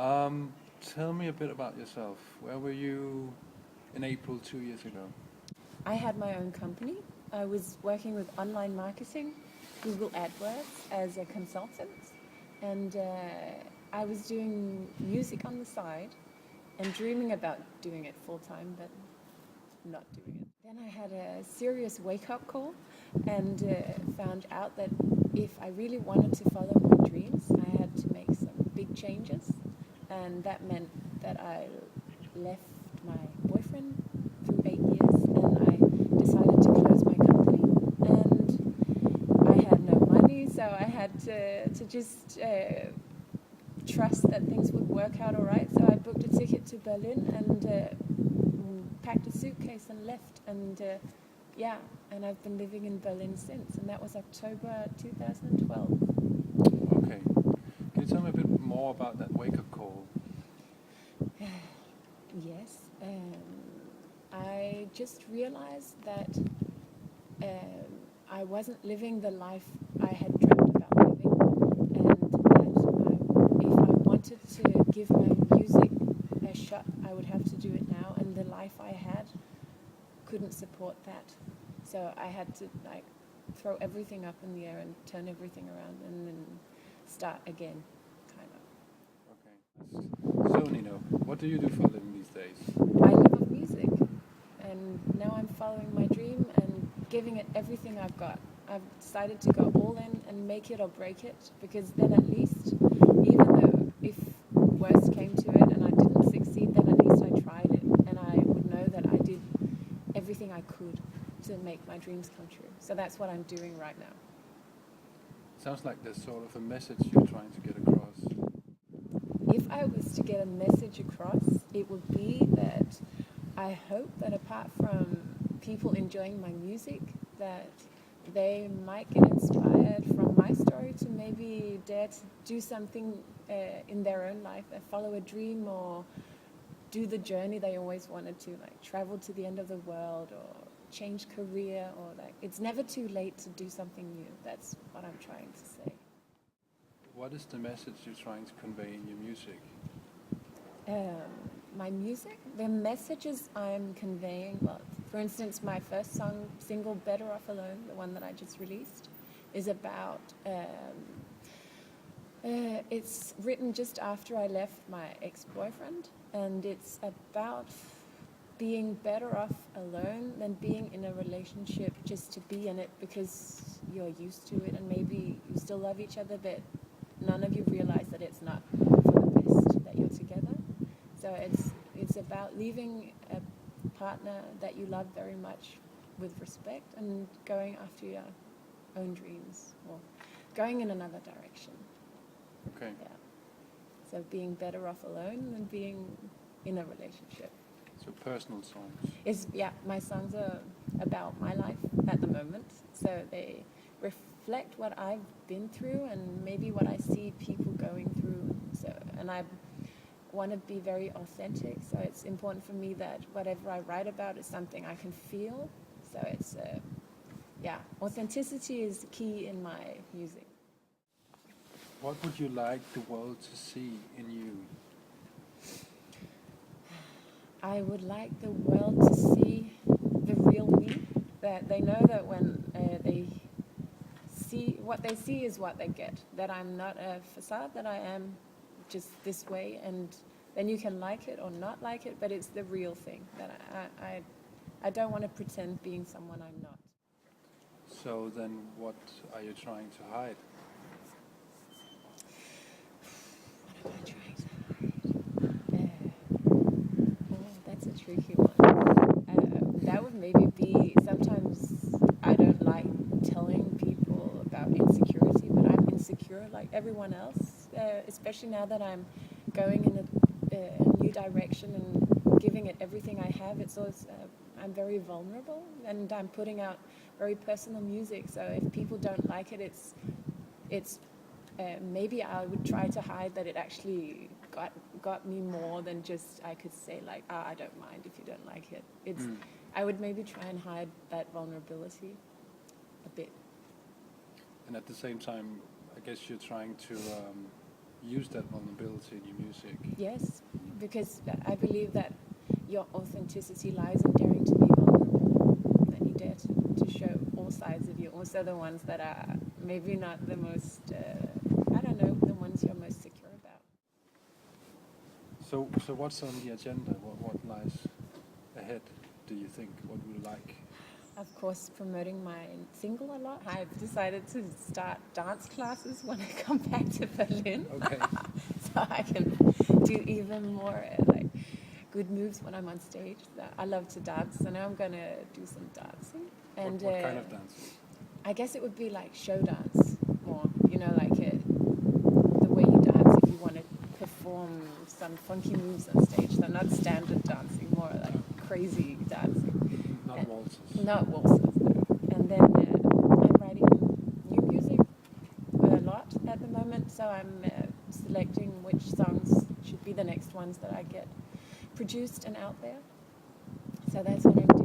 Tell me a bit about yourself. Where were you in April 2 years ago? I had my own company. I was working with online marketing, Google AdWords as a consultant, and I was doing music on the side and dreaming about doing it full time, but not doing it. Then I had a serious wake-up call and found out that if I really wanted to follow my dreams, I had to make some big changes, and that meant that I left my boyfriend through 8 years, and I decided to close my company, and I had no money, so I had to just trust that things would work out all right. So I booked a ticket to Berlin and packed a suitcase and left, and and I've been living in Berlin since, and that was October 2012. Okay. Can you tell me a bit more about that wake-up call? Yes. I just realized that I wasn't living the life I had dreamt about living, and that if I wanted to give my music a shot, I would have to do it now, and the life I had couldn't support that. So I had to throw everything up in the air and turn everything around and then start again, kind of. Okay. So Nino, what do you do for a living these days? I live of music, and now I'm following my dream and giving it everything I've got. I've decided to go all in and make it or break it, because then at least, even though if worst came to it and I didn't succeed, then at least I tried it, and I would know that I did everything I could to make my dreams come true. So that's what I'm doing right now. Sounds like there's sort of a message you're trying to get across. If I was to get a message across, it would be that I hope that apart from people enjoying my music, that they might get inspired from my story to maybe dare to do something in their own life, follow a dream or do the journey they always wanted to, like travel to the end of the world or change career, or it's never too late to do something new. That's what I'm trying to say. What is the message you're trying to convey in your music? My music, the messages I'm conveying, well, for instance, my first single, Better Off Alone, the one that I just released, is about, it's written just after I left my ex-boyfriend, and it's about being better off alone than being in a relationship just to be in it because you're used to it and maybe you still love each other, but none of you realize that it's not for the best that you're together. So it's about leaving a partner that you love very much with respect and going after your own dreams or going in another direction. Okay. Yeah. So being better off alone than being in a relationship. So personal songs. My songs are about my life at the moment. So they reflect what I've been through and maybe what I see people going through. And I want to be very authentic. So it's important for me that whatever I write about is something I can feel. So it's authenticity is key in my music. What would you like the world to see in you? I would like the world to see the real me, that they know that when they see, what they see is what they get, that I'm not a facade, that I am just this way, and then you can like it or not like it, but it's the real thing, that I don't want to pretend being someone I'm not. So then what are you trying to hide? What am I trying to hide? That's a tricky one. That would maybe be, sometimes I don't like telling people about insecurity, but I'm insecure like everyone else, especially now that I'm going in a new direction and giving it everything I have. It's always, I'm very vulnerable and I'm putting out very personal music, so if people don't like it, it's maybe I would try to hide that it actually got me more than just I could say like, I don't mind if you don't like it. I would maybe try and hide that vulnerability a bit. And at the same time, I guess you're trying to use that vulnerability in your music. Yes, because I believe that your authenticity lies in daring to be vulnerable, that you dare to show all sides of you, also the ones that are maybe not the most, I don't know, the ones you're most secure about. So what's on the agenda? What lies ahead, do you think? What would you like? Of course, promoting my single a lot. I've decided to start dance classes when I come back to Berlin. Okay. So I can do even more like good moves when I'm on stage. I love to dance, so now I'm going to do some dancing. And What kind of dance? I guess it would be like show dance more, you know, like the way you dance if you want to perform some funky moves on stage. So not standard dancing, more like crazy dancing. Not waltzes. Not waltzes, no. And then I'm writing new music a lot at the moment, so I'm selecting which songs should be the next ones that I get produced and out there. So that's what I'm